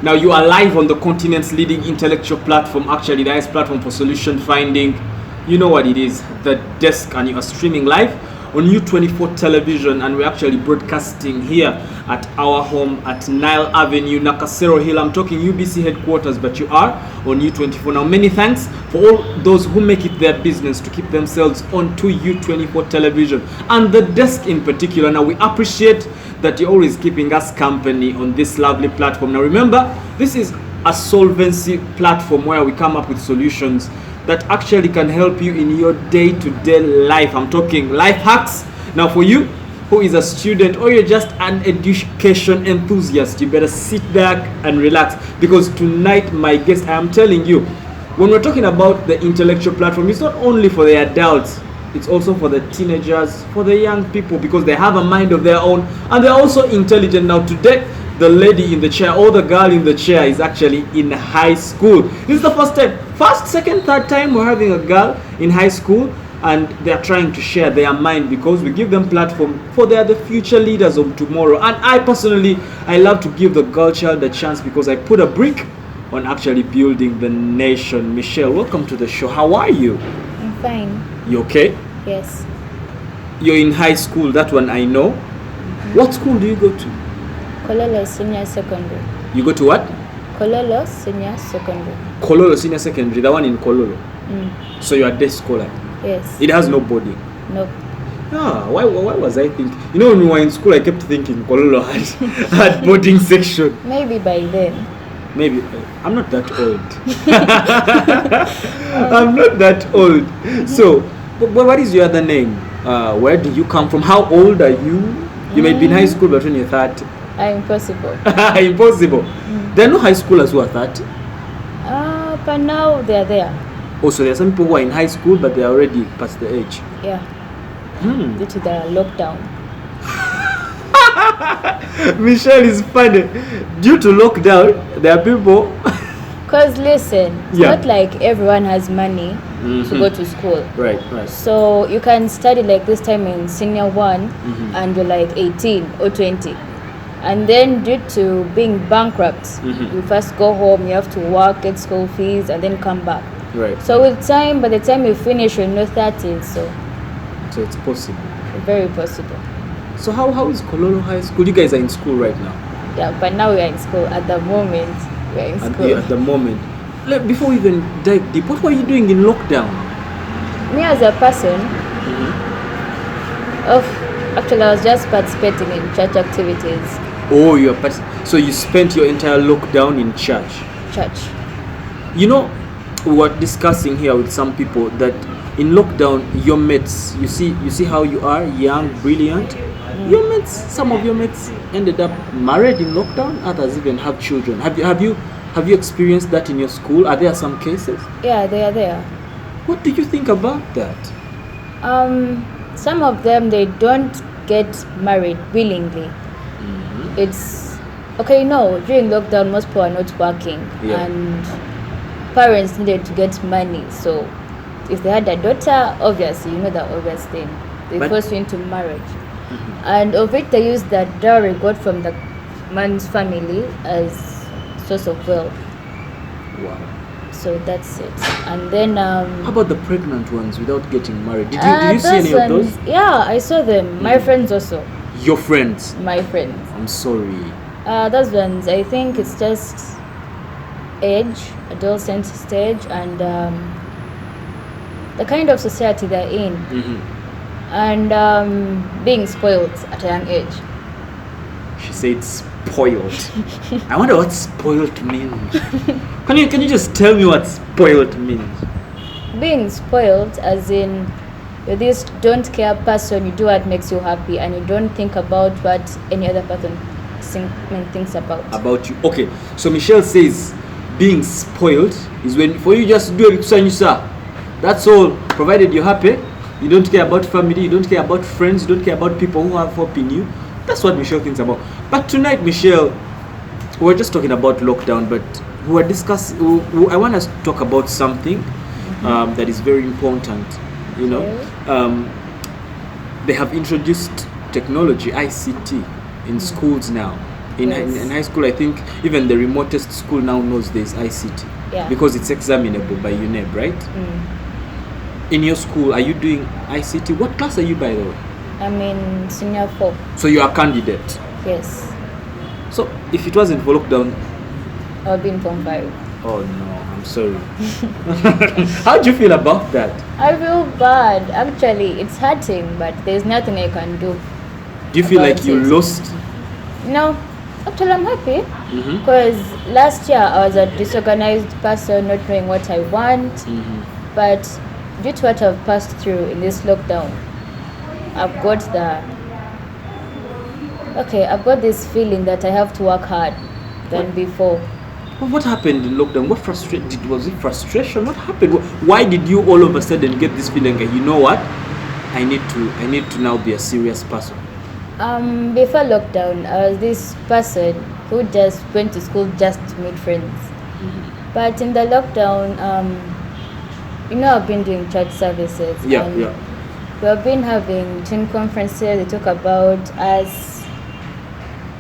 Now you are live on the continent's leading intellectual platform, actually the highest platform for solution finding. You know what it is, The Desk, and you are streaming live on U24 television, and we're actually broadcasting here at our home at Nile Avenue, Nakasero Hill. I'm talking UBC headquarters, but you are on U24. Now, many thanks for all those who make it their business to keep themselves onto U24 television, and The Desk in particular. Now, we appreciate that you're always keeping us company on this lovely platform. Now, remember, this is a solvency platform where we come up with solutions that actually can help you in your day-to-day life. I'm talking life hacks. Now, for you who is a student or you're just an education enthusiast, you better sit back and relax, because tonight, my guest, I am telling you, when we're talking about the intellectual platform, it's not only for the adults, it's also for the teenagers, for the young people, because they have a mind of their own and they're also intelligent. Now, today, the lady in the chair or the girl in the chair is actually in high school. This is the first, second, third time we're having a girl in high school, and they're trying to share their mind, because we give them platform, for they are the future leaders of tomorrow. And I personally, I love to give the girl child a chance, because I put a brick on actually building the nation. Michelle, welcome to the show. How are you? I'm fine. You okay? Yes. You're in high school, that one I know. What school do you go to? Kololo Senior Secondary. You go to what? Kololo Senior Secondary. Kololo Senior Secondary, the one in Kololo. So you're a day scholar. Yes. It has no boarding. Nope. Why was I thinking? You know, when we were in school, I kept thinking Kololo had boarding section. Maybe by then. Maybe. I'm not that old. I'm not that old. So, what is your other name? Where do you come from? How old are you? You may be in high school, but when you're 30. Impossible. Impossible. There are no high schoolers who are 30. But now they're there. Also, there are some people who are in high school, but they are already past the age. Yeah. Due to the lockdown. Michelle is funny. Due to lockdown, there are people. Because listen, it's not like everyone has money to go to school. Right. So you can study like this time in senior one and you're like 18 or 20. And then due to being bankrupt, you first go home, you have to work, get school fees, and then come back. Right. So with time, by the time you finish, you're in your 30s. So it's possible. Very possible. So how is Kololo High School? You guys are in school right now. Yeah, but now we are in school. At the moment, we are in school. At the moment. Before we even dive deep, what were you doing in lockdown? Me as a person, actually I was just participating in church activities. Oh, so you spent your entire lockdown in church. You know, we were discussing here with some people that in lockdown, your mates, you see how you are, young, brilliant. Your mates, some of your mates ended up married in lockdown. Others even have children. Have you experienced that in your school? Are there some cases? Yeah, they are there. What do you think about that? Some of them, they don't get married willingly. It's okay. No, during lockdown, most people are not working, and parents needed to get money. So if they had a daughter, obviously, you know the obvious thing, they forced you into marriage. And of it, they used that dowry got from the man's family as source of wealth. Wow. So that's it. And then how about the pregnant ones without getting married? Did you see any of those? Yeah, I saw them. My friends also. Your friends? My friends. I'm sorry. Those ones, I think it's just age, adolescent stage, and the kind of society they're in, and being spoiled at a young age. She said spoiled. I wonder what spoiled means. Can you just tell me what spoiled means? Being spoiled as in you're this don't care person, you do what makes you happy and you don't think about what any other person thinks about you. Okay, so Michelle says being spoiled is when for you just do it, that's all, provided you're happy. You don't care about family, you don't care about friends, you don't care about people who have hope in you. That's what Michelle thinks about. But tonight, Michelle, we're just talking about lockdown, but we're discussing, I want us to talk about something that is very important. You know, they have introduced technology, ICT, in schools now. In, Yes. in high school, I think even the remotest school now knows there's ICT. Yeah. Because it's examinable by UNEB, right? In your school, are you doing ICT? What class are you, by the way? I'm in senior 4. So you are a candidate. Yes. So if it wasn't for lockdown, I'll be in Form 5. oh no, I'm sorry. How do you feel about that? I feel bad. Actually, it's hurting, but there's nothing I can do. Do you feel About like you it. lost? No, actually, I'm happy Mm-hmm. because last year I was a disorganized person, not knowing what I want. Mm-hmm. But due to what I've passed through in this lockdown, I've got I've got this feeling that I have to work hard than before. Well, what happened in lockdown? What frustrated? Was it frustration? What happened? Why did you all of a sudden get this feeling that, you know what? I need to now be a serious person. Before lockdown, I was this person who just went to school just to meet friends. But in the lockdown, I've been doing church services. Yeah, and yeah. we've been having teen conferences. They talk about us,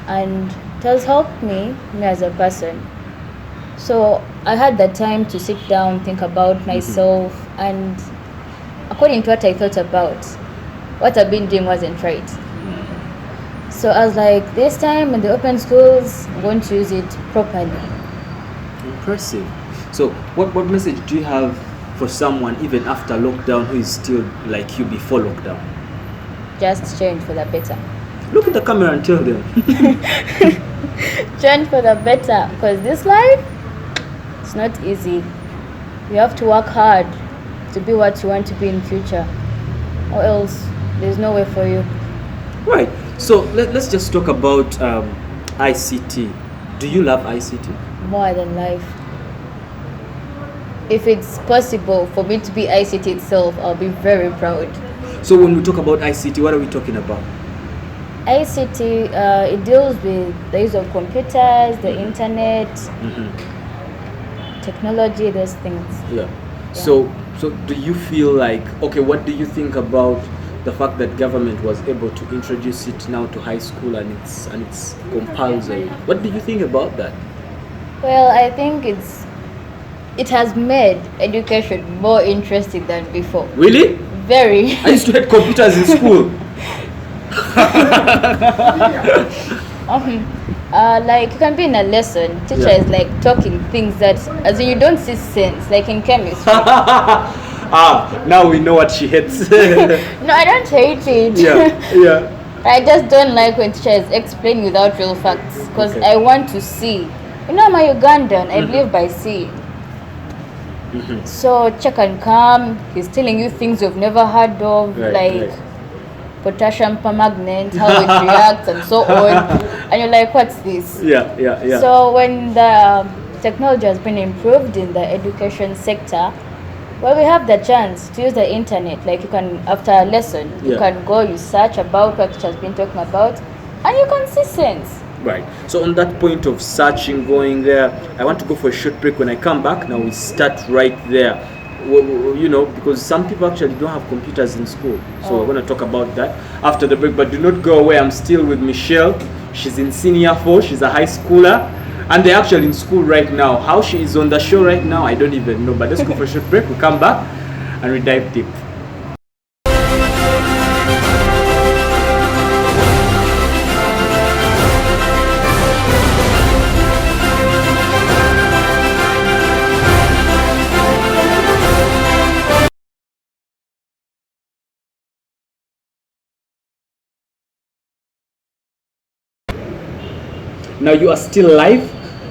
and it has helped me as a person. So I had the time to sit down, think about myself, and according to what I thought about, what I've been doing wasn't right. So I was like, this time when they open schools, I'm going to use it properly. Impressive. So what message do you have for someone even after lockdown who is still like you before lockdown? Just change for the better. Look at the camera and tell them. Change for the better, because this life, it's not easy. You have to work hard to be what you want to be in future, or else there's no way for you. Right. So let's just talk about ICT. Do you love ICT? More than life. If it's possible for me to be ICT itself, I'll be very proud. So when we talk about ICT, what are we talking about? ICT, it deals with the use of computers, the internet, technology, those things. Yeah. So do you feel like, okay, what do you think about the fact that government was able to introduce it now to high school and it's compulsory? What do you think about that? Well, I think it has made education more interesting than before. Really? Very. I used to hate computers in school. Like you can be in a lesson, teacher Yeah. is like talking things that as in you don't see sense, like in chemistry. Now we know what she hates. No, I don't hate it. yeah. I just don't like when teacher is explaining without real facts, because Okay. I want to see. I'm a Ugandan, I live by sea. So check and come, he's telling you things you've never heard of, Right, like right. potassium permanganate, how it reacts and so on. And you're like, what's this? Yeah. So when the technology has been improved in the education sector, well, we have the chance to use the internet. Like you can, after a lesson, you Yeah. can go, you search about what teacher has been talking about, and you can see sense. Right. So on that point of searching, going there, I want to go for a short break. When I come back, now we start right there. Because some people actually don't have computers in school. So we're going to talk about that after the break. But do not go away. I'm still with Michelle. She's in senior 4. She's a high schooler. And they're actually in school right now. How she is on the show right now, I don't even know. But let's go for a short break. We come back and we dive deep. Now you are still live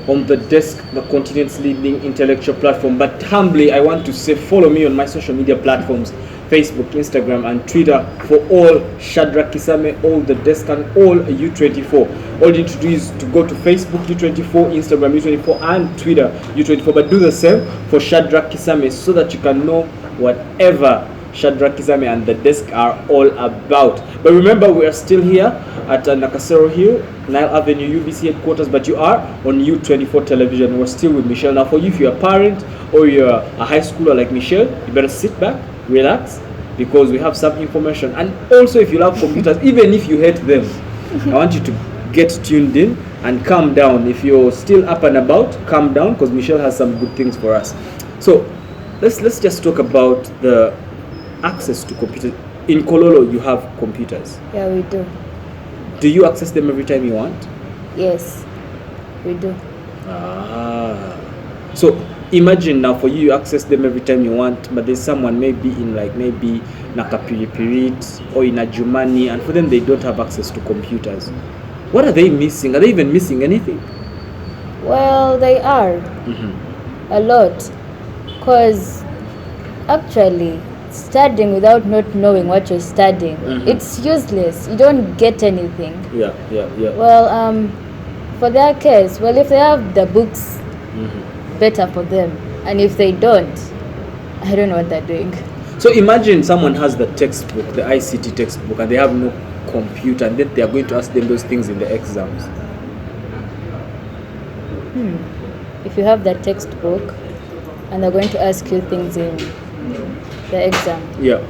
on the desk, the continent's leading intellectual platform. But humbly, I want to say follow me on my social media platforms, Facebook, Instagram, and Twitter for all Shadrach Kisame, all the desk, and all U24. All you need to do is to go to Facebook U24, Instagram U24, and Twitter U24. But do the same for Shadrach Kisame so that you can know whatever Shadrach Kisame and the desk are all about. But remember, we are still here at Nakasero Hill, Nile Avenue, UBC headquarters, but you are on U24 television. We're still with Michelle. Now for you, if you're a parent or you're a high schooler like Michelle, you better sit back, relax, because we have some information. And also if you love computers, even if you hate them, I want you to get tuned in and calm down. If you're still up and about, calm down, because Michelle has some good things for us. So let's just talk about the access to computers. In Kololo, you have computers. Yeah, we do. Do you access them every time you want? Yes, we do. So imagine now for you access them every time you want, but there's someone maybe in maybe Nakapiripirit or in Ajumani, and for them they don't have access to computers. What are they missing? Are they even missing anything? Well, they are a lot, because actually studying without not knowing what you're studying, it's useless. You don't get anything. Yeah. Well, for their case, well, if they have the books, better for them, and if they don't, I don't know what they're doing. So imagine someone has the textbook, the ICT textbook, and they have no computer, and then they are going to ask them those things in the exams. If you have the textbook and they're going to ask you things in the exam, Yeah.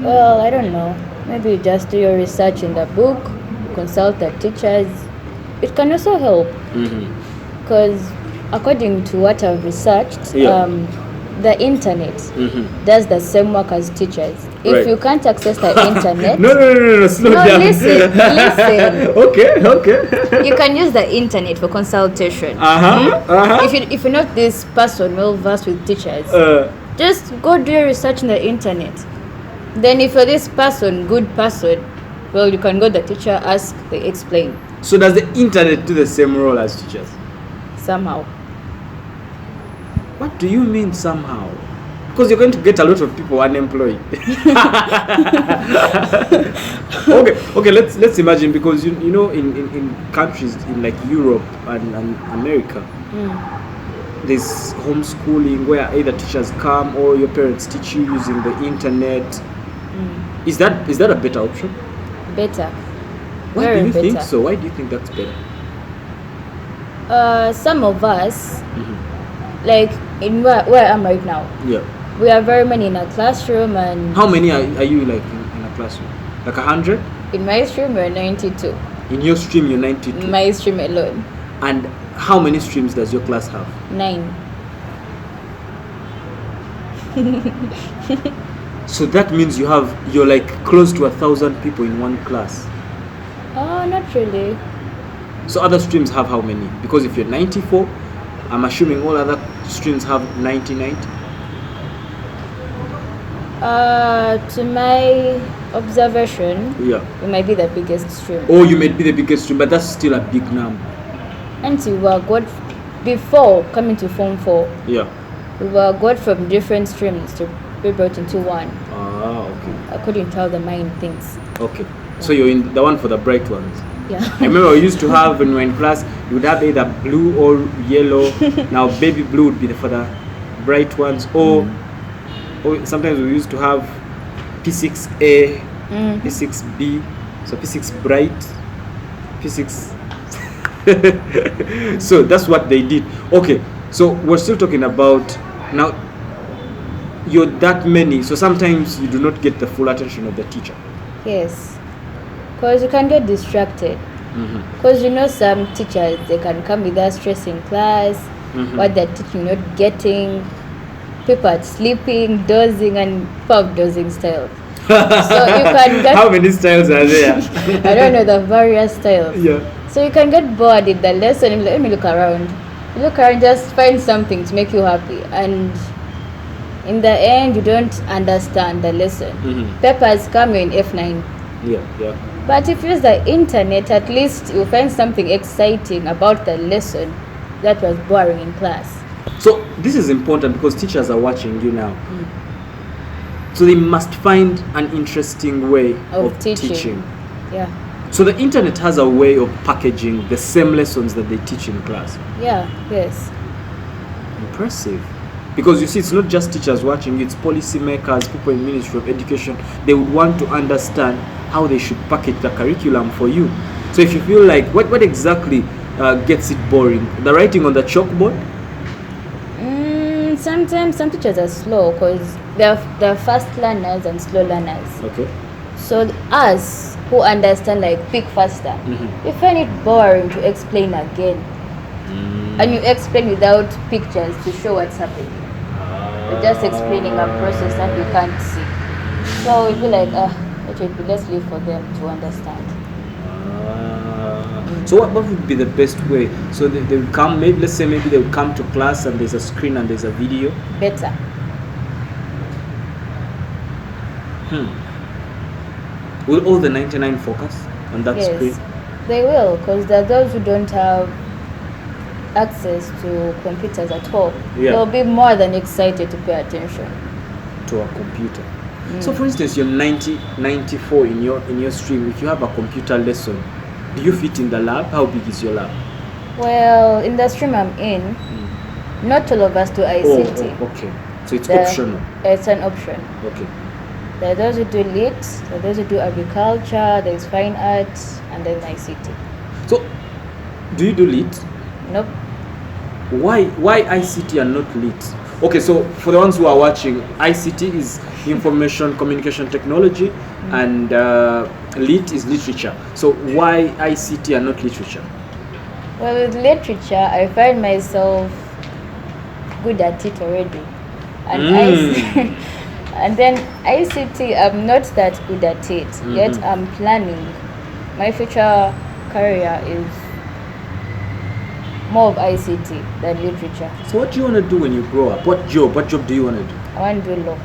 well, I don't know, maybe you just do your research in the book, consult the teachers. It can also help, because according to what I've researched, the internet does the same work as teachers. If you can't access the internet, no, slow down. Listen. Okay. You can use the internet for consultation. If you're not this person well versed with teachers, just go do your research on the internet. Then if you're this person, good person, well, you can go to the teacher, ask, they explain. So does the internet do the same role as teachers? Somehow. What do you mean somehow? Because you're going to get a lot of people unemployed. Okay. Let's imagine, because you know in countries in like Europe and America, there's homeschooling where either teachers come or your parents teach you using the internet. Is that a better option? Better. Why Very do you think better. so? Why do you think that's better? Some of us, like in where I am right now, we are very many in a classroom, and how many are you like in a classroom? Like 100? in my stream we're 92. In your stream you're 92. My stream alone. And how many streams does your class have? 9. So that means you're like close to 1,000 people in one class. Oh, not really. So other streams have how many? Because if you're 94, I'm assuming all other streams have 99. To my observation, we might be the biggest stream. Oh, you might be the biggest stream, but that's still a big number. And we were got before coming to Form 4. Yeah. We were got from different streams to be brought into one. Ah, okay. According to how the mind thinks. Okay. So you're in the one for the bright ones. Yeah. I remember we used to have, when we were in class, you would have either blue or yellow. Now baby blue would be for the bright ones, or sometimes we used to have P6A, P6B, so P6 bright, P6. So that's what they did. Okay, so we're still talking about now. You're that many, so sometimes you do not get the full attention of the teacher. Yes, because you can get distracted. Because some teachers, they can come with us stress in class, what they're teaching not getting, people are sleeping, dozing, and pub dozing styles. So you can get... How many styles are there? I don't know, the various styles. Yeah. So you can get bored in the lesson and let me look around. You look around, just find something to make you happy, and in the end you don't understand the lesson. Papers come in F9. Yeah. But if you use the internet, at least you find something exciting about the lesson that was boring in class. So this is important because teachers are watching you now. So they must find an interesting way of teaching. Yeah. So the internet has a way of packaging the same lessons that they teach in class. Yeah, yes. Impressive. Because you see, it's not just teachers watching, it's policymakers, people in Ministry of Education. They would want to understand how they should package the curriculum for you. So if you feel like, what exactly gets it boring? The writing on the chalkboard? Sometimes some teachers are slow because they're fast learners and slow learners. Okay. So us, who understand like pick faster. You find it boring to explain again, and you explain without pictures to show what's happening. You're just explaining a process that you can't see. So it'd be like, let's leave for them to understand. So what would be the best way? So they will come, maybe they will come to class and there's a screen and there's a video. Better. Will all the 99 focus on that screen? They will, because there are those who don't have access to computers at all. They'll be more than excited to pay attention to a computer. So for instance, you're 94 in your stream. If you have a computer lesson, do you fit in the lab? How big is your lab? Well, in the stream I'm in, not all of us do ICT. Oh, okay. So it's optional. It's an option. Okay. There are those who do lit, there are those who do agriculture, there's fine arts, and then ICT. So, do you do lit? Nope. Why ICT and not lit? Okay, so for the ones who are watching, ICT is information communication technology, and lit is literature. So why ICT and not literature? Well, with literature, I find myself good at it already, and and then ICT, I'm not that good at it. Yet I'm planning. My future career is more of ICT than literature. So what do you want to do when you grow up? What job do you want to do? I want to do law.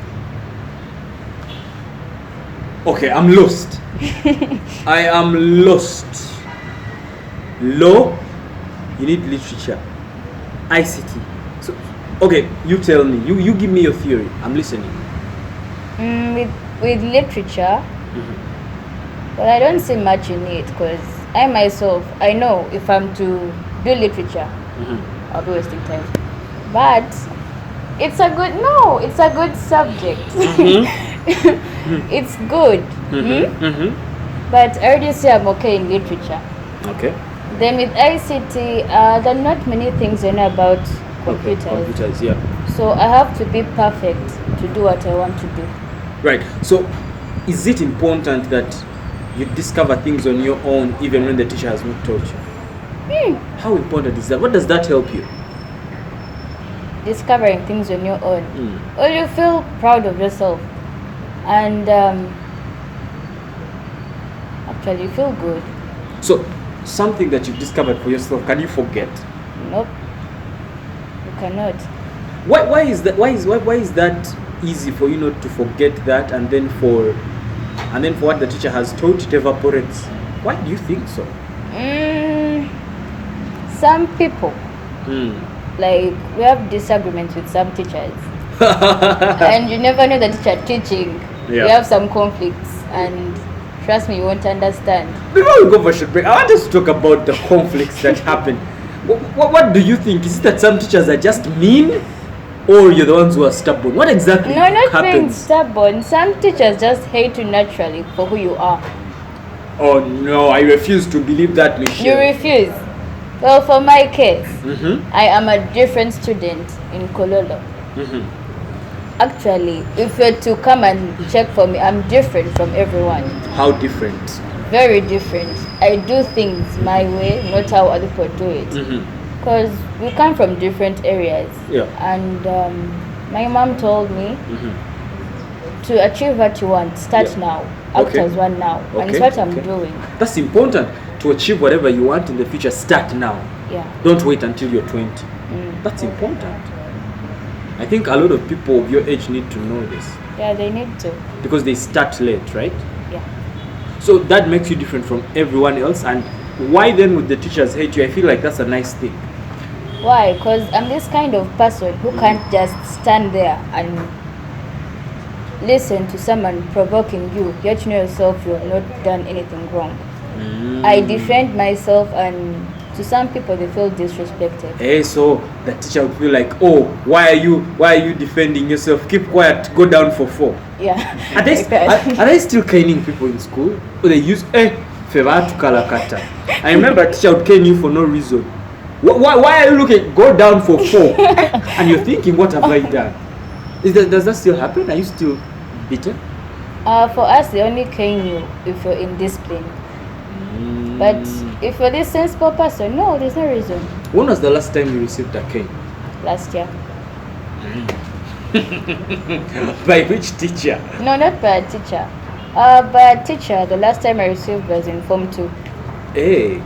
Okay, I'm lost. I am lost. Law, you need literature. ICT. So, okay, you tell me. You give me your theory. I'm listening. With literature, well, I don't see much in it, because I myself, I know if I'm to do literature, I'll be wasting time. But it's a good subject. It's good. But I already say I'm okay in literature. Okay. Then with ICT, there are not many things I know about computers. Okay, computers, yeah. So I have to be perfect to do what I want to do. Right. So is it important that you discover things on your own even when the teacher has not taught you? How important is that? What does that help you? Discovering things on your own. Well, you feel proud of yourself. And actually you feel good. So something that you've discovered for yourself, can you forget? Nope. You cannot. Why is that easy for you not to forget that, and then for what the teacher has taught it evaporates? Why do you think so? Some people, like, we have disagreements with some teachers. And you never know the teacher teaching. We have some conflicts, and trust me, you won't understand. Before we go for short break, I want us to talk about the conflicts that happen. What do you think? Is it that some teachers are just mean, or you're the ones who are stubborn? What exactly happens? No, not being stubborn. Some teachers just hate you naturally for who you are. Oh no, I refuse to believe that, Mitchelle. You refuse? Well, for my case, I am a different student in Kololo. Actually, if you're to come and check for me, I'm different from everyone. How different? Very different. I do things my way, not how other people do it. Because we come from different areas. And my mom told me to achieve what you want, start now. Act as one now. And it's what I'm doing. That's important. To achieve whatever you want in the future, start now. Don't wait until you're 20. That's important. I think a lot of people of your age need to know this. Yeah, they need to. Because they start late, right? Yeah. So that makes you different from everyone else. And why then would the teachers hate you? I feel like that's a nice thing. Why? Because I'm this kind of person who can't just stand there and listen to someone provoking you, yet you know yourself you have not done anything wrong. I defend myself, and to some people they feel disrespected. Hey, so the teacher would feel like, oh, why are you defending yourself? Keep quiet, go down for 4. Yeah. Are they still caning people in school? Or they use fevatu kalakata? I remember a teacher would cane you for no reason. Why are you looking? Go down for 4. And you're thinking, what have I done? Does that still happen? Are you still bitter? For us, they only cane you if you're indisciplined. But if you're this sensible person, no, there's no reason. When was the last time you received a cane? Last year. By which teacher? No, not by a teacher. By a teacher, the last time I received was in Form 2. Hey.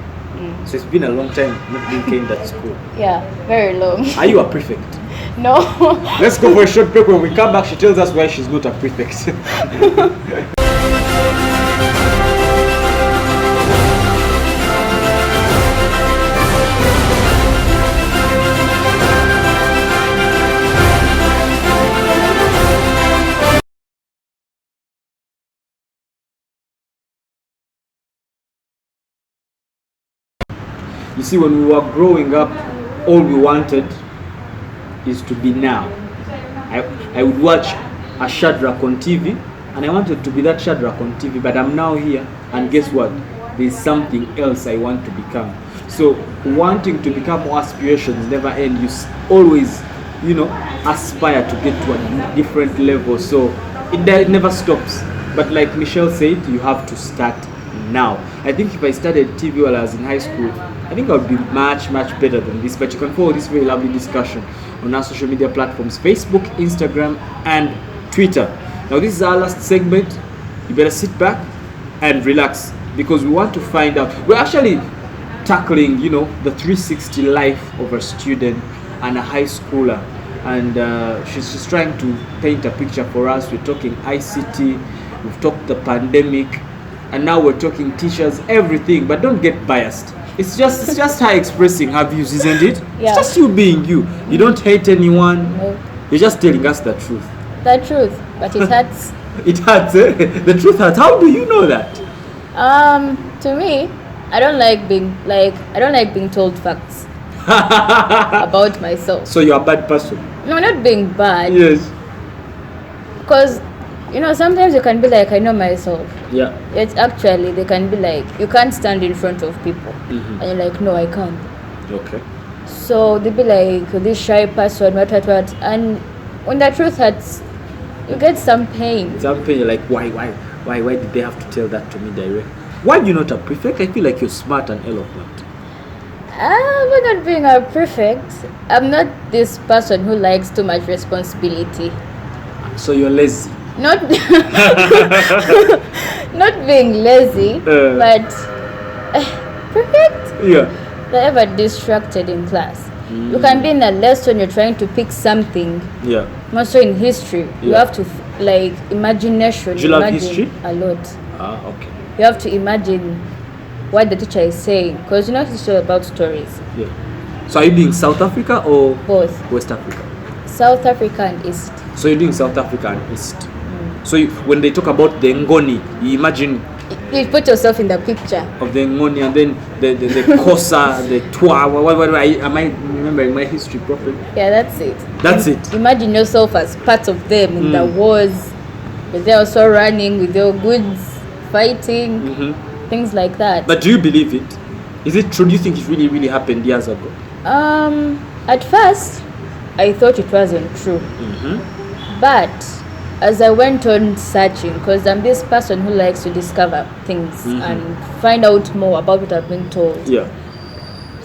So it's been a long time not being caned at school. Yeah, very long. Are you a prefect? No. Let's go for a short break. When we come back, she tells us why she's not a prefect. You see, when we were growing up, all we wanted is to be now. I would watch a Shadrach on TV, and I wanted to be that Shadrach on TV, but I'm now here, and guess what? There's something else I want to become. So wanting to become more aspirations never end. You always, aspire to get to a different level. So it never stops. But like Michelle said, you have to start now. I think if I started TV while I was in high school, I think I would be much better than this. But you can follow this very lovely discussion on our social media platforms: Facebook, Instagram, and Twitter. Now this is our last segment. You better sit back and relax, because we want to find out. We're actually tackling, the 360 life of a student and a high schooler, and she's just trying to paint a picture for us. We're talking ICT, we've talked the pandemic, and now we're talking teachers, everything. But don't get biased. It's just her expressing her views, isn't it? Yeah. It's just you being you. You don't hate anyone. No. You're just telling us the truth. The truth, but it hurts. It hurts, eh? The truth hurts. How do you know that? To me, I don't like being told facts about myself. So you're a bad person. No, not being bad. Yes. Because sometimes you can be like, I know myself. Yeah. It's actually, they can be like, you can't stand in front of people. Mm-hmm. And you're like, no, I can't. Okay. So they'll be like, this shy person, what. And when the truth hurts, you get some pain. Something you're like, why did they have to tell that to me direct? Why are you not a prefect? I feel like you're smart and eloquent. I'm not being a prefect. I'm not this person who likes too much responsibility. So you're lazy. Not not being lazy, but prefect. Yeah. They're ever distracted in class. You can be in a lesson, you're trying to pick something. Yeah. More so in history, you have to imagination. Do you love history? A lot. Okay. You have to imagine what the teacher is saying, because history is about stories. Yeah. So are you doing South Africa or Both. West Africa? South Africa and East. So you're doing South Africa and East. So when they talk about the Ngoni, you imagine you put yourself in the picture of the Ngoni, and then the Kosa, the Twa. Am I remembering my history properly? Yeah, that's it. That's it. Imagine yourself as part of them in the wars. They're also running with their goods, fighting, things like that. But do you believe it? Is it true? Do you think it really happened years ago? At first, I thought it wasn't true. But as I went on searching, because I'm this person who likes to discover things and find out more about what I've been told. Yeah.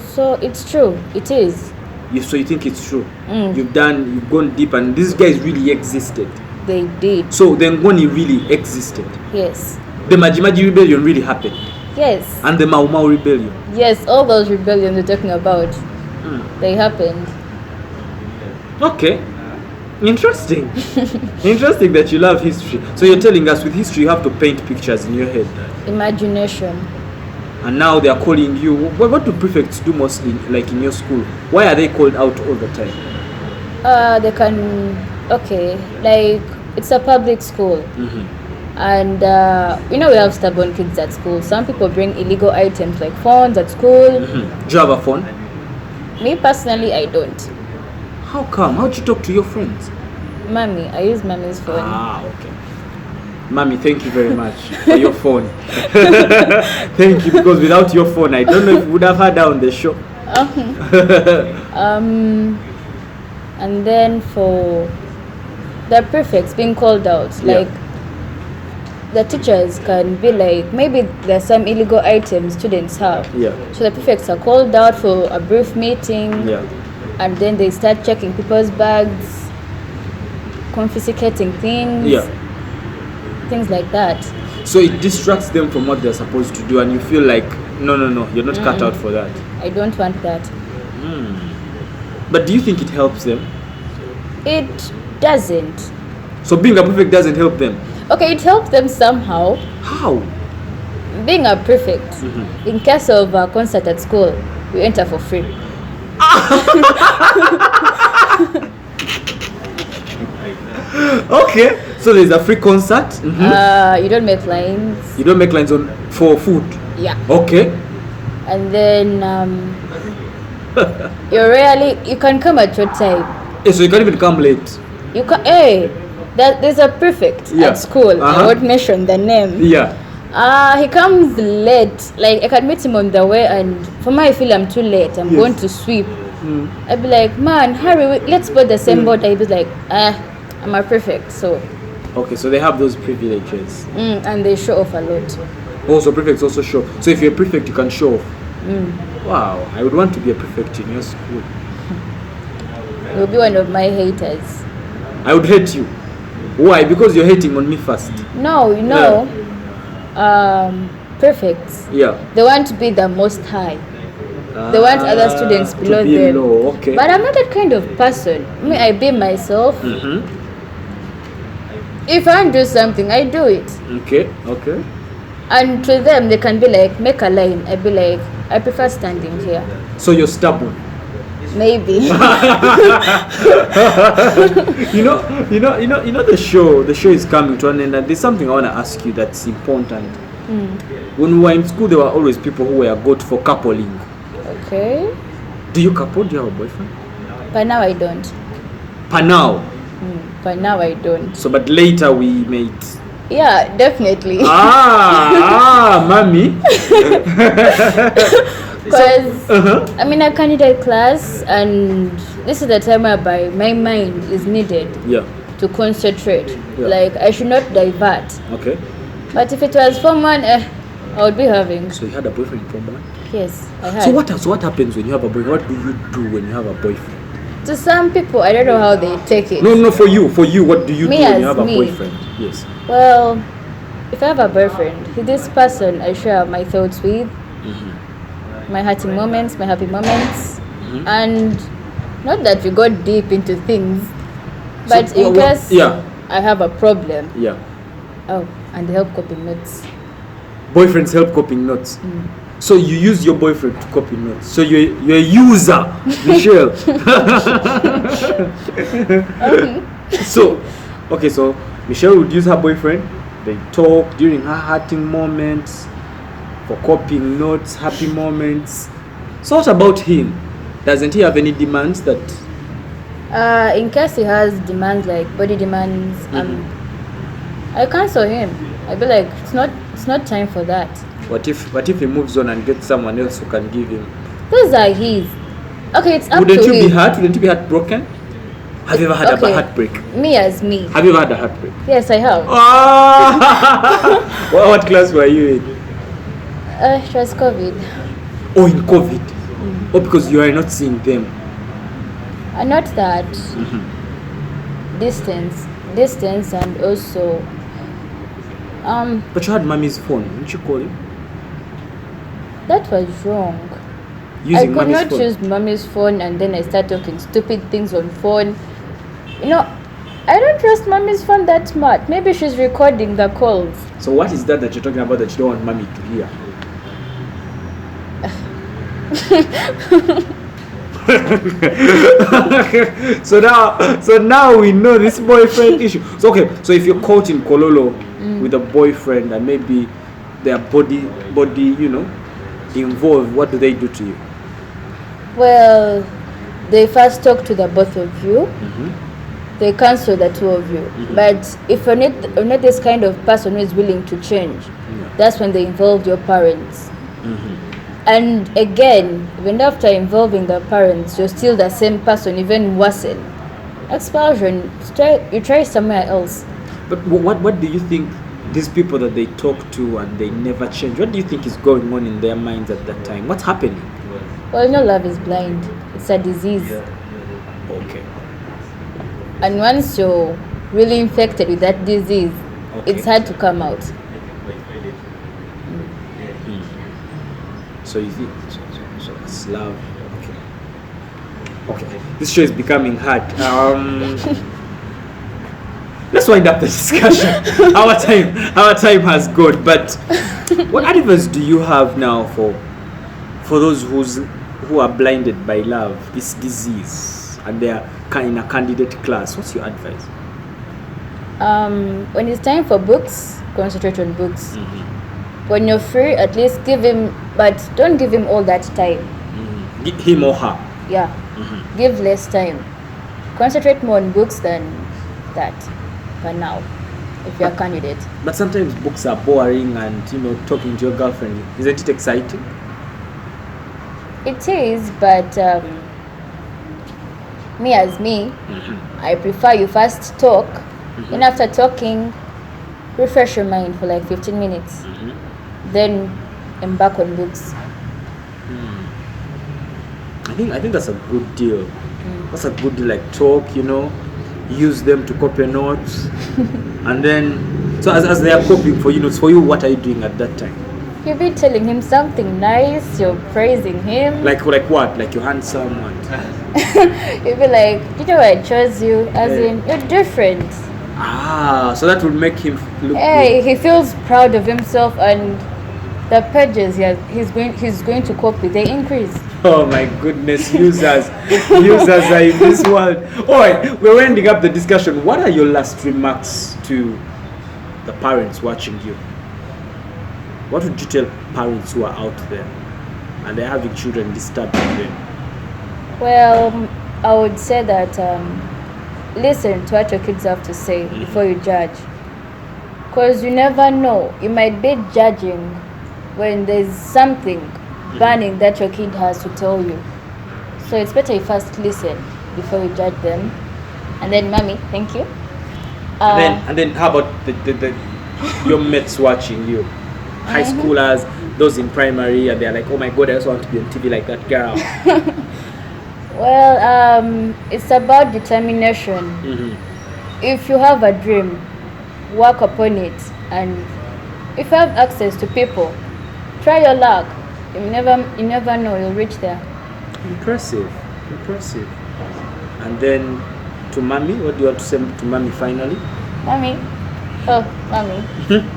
So it's true. It is. So you think it's true? You've gone deep, and these guys really existed. They did. So the Ngoni really existed. Yes. The Majimaji rebellion really happened. Yes. And the Mau Mau rebellion. Yes, all those rebellions you're talking about, they happened. Okay. Interesting. Interesting that you love history. So you're telling us with history you have to paint pictures in your head. Imagination. And now they are calling you. What do prefects do mostly, like in your school? Why are they called out all the time? They can, it's a public school. And we have stubborn kids at school. Some people bring illegal items like phones at school. Do you have a phone? Me personally, I don't. How come? How do you talk to your friends? Mommy, I use mommy's phone. Okay. Mommy, thank you very much for your phone. Thank you, because without your phone, I don't know if we would have had her on the show. And then for the prefects being called out, the teachers can be like, maybe there's some illegal items students have. Yeah. So the prefects are called out for a brief meeting. Yeah. And then they start checking people's bags, confiscating things. Yeah. Things like that. So it distracts them from what they're supposed to do, and you feel like, no, you're not cut out for that. I don't want that. But do you think it helps them? It doesn't. So being a prefect doesn't help them? Okay, it helps them somehow. How? Being a prefect, in case of a concert at school, we enter for free. Okay, so there's a free concert. You don't make lines. You don't make lines for food. Yeah. Okay. And then you can come at your time. So you can't even come late. You can. There's a prefect at school. I won't mention the name. Yeah. He comes late. Like I can meet him on the way, and for me, I feel I'm too late. I'm going to sweep. I'd be like, man, hurry, let's board the same boat. He'd be like, I'm a prefect, so. Okay, so they have those privileges. And they show off a lot. Oh, so prefects also show. So if you're a prefect, you can show off. Wow, I would want to be a prefect in your school. You'll be one of my haters. I would hate you. Why? Because you're hating on me first. No, prefects. Yeah. They want to be the most high. They want other students below them. Low. Okay. But I'm not that kind of person. I be myself. If I do something, I do it. Okay. And to them, they can be like, make a line. I'd be like, I prefer standing here. So you're stubborn. Maybe. you know the show is coming to an end, and there's something I want to ask you that's important. When we were in school, there were always people who were good for coupling. Okay. Do you couple? Do you have a boyfriend? But now I don't. But now? But now I don't. So, but later we mate. Yeah, definitely. Mommy. Because I'm in a candidate class, and this is the time whereby my mind is needed to concentrate. Yeah. Like, I should not divert. Okay. But if it was Form 1, I would be having. So you had a boyfriend in Form 1? Yes, I had. So what happens when you have a boyfriend? What do you do when you have a boyfriend? To some people, I don't know how they take it. No, for you, what do you do when you have a me. boyfriend? Yes. Well, if I have a boyfriend, this person I share my thoughts with, my hurting moments, my happy moments, and not that we got deep into things, but in case I have a problem, and they help coping notes. Boyfriends help coping notes. So you use your boyfriend to copy notes. So you're a user, Michelle. So Michelle would use her boyfriend. They talk during her hurting moments, for copying notes, happy moments. So what about him? Doesn't he have any demands that? In case he has demands like body demands, I cancel him. I'd be like, it's not time for that. What if he moves on and gets someone else who can give him? Those are his. Okay, it's up Wouldn't to you him. be hurt? Wouldn't you be heartbroken? Have you ever had a heartbreak? Me as me. Have you ever had a heartbreak? Yes, I have. What class were you in? It was COVID. Oh, in COVID? Oh, because you are not seeing them? Not that. Distance, and also. But you had mommy's phone. Didn't you call him? That was wrong. Using I could not phone. use mommy's phone, and then I start talking stupid things on phone. I don't trust mommy's phone that much. Maybe she's recording the calls. So what is that you're talking about that you don't want mommy to hear? So now we know this boyfriend issue. So if you're caught in Kololo with a boyfriend and maybe their body, involved, what do they do to you? Well, they first talk to the both of you. They cancel the two of you. But if you're not this kind of person who is willing to change, that's when they involve your parents. And again, even after involving the parents, you're still the same person, even worsen. Expulsion, you try somewhere else. But what do you think these people that they talk to and they never change, what do you think is going on in their minds at that time? What's happening? Well, love is blind. It's a disease. Okay. And once you're really infected with that disease, it's hard to come out. So you think so it's love. Okay. This show is becoming hard. Let's wind up the discussion. Our time has gone. But what advice do you have now for those who are blinded by love, this disease, and they are in a candidate class? What's your advice? When it's time for books, concentrate on books. When you're free, at least give him, but don't give him all that time. Him or her. Yeah. Give less time. Concentrate more on books than that for now, if you're a candidate. But sometimes books are boring, and talking to your girlfriend, isn't it exciting? It is, but me, I prefer you first talk, and after talking, refresh your mind for like 15 minutes. Then embark on books. I think that's a good deal. That's a good deal. Like talk, use them to copy notes, and then so as they are copying for notes for you, what are you doing at that time? You'll be telling him something nice. You're praising him. Like what? Like you're handsome. You'll be like, I chose you. As in, you're different. So that will make him look. Hey, he feels proud of himself, and the pages he's going to copy, they increase. Oh my goodness, users are in this world. Alright, we're ending up the discussion. What are your last remarks to the parents watching you? What would you tell parents who are out there and they're having children disturbing them? Well, I would say that listen to what your kids have to say before you judge. Because you never know. You might be judging when there's something burning that your kid has to tell you. So it's better you first listen before you judge them. And then, mommy, thank you. And then how about the your mates watching you? High schoolers, those in primary, and they're like, oh my god, I also want to be on TV like that girl. Well, it's about determination. If you have a dream, work upon it. And if you have access to people, try your luck. You never know, you'll reach there. Impressive. And then to mommy, what do you want to say to mommy finally? Mommy.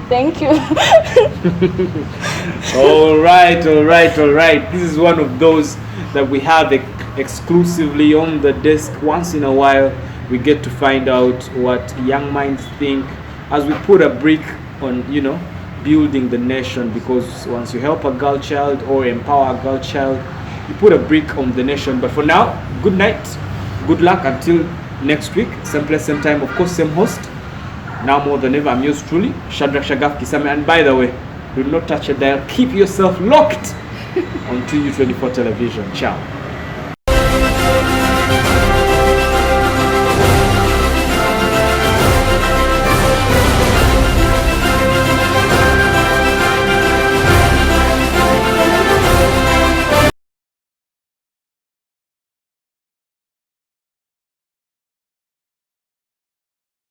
Thank you. All right. This is one of those that we have exclusively on the desk. Once in a while, we get to find out what young minds think as we put a brick on, building the nation, because once you help a girl child or empower a girl child, you put a brick on the nation. But for now, good night, good luck until next week, same place, same time, of course, same host. Now more than ever, I'm yours truly, Shadrach Shagaf Kisame. And by the way, do not touch a dial, keep yourself locked on 2U24 television. Ciao.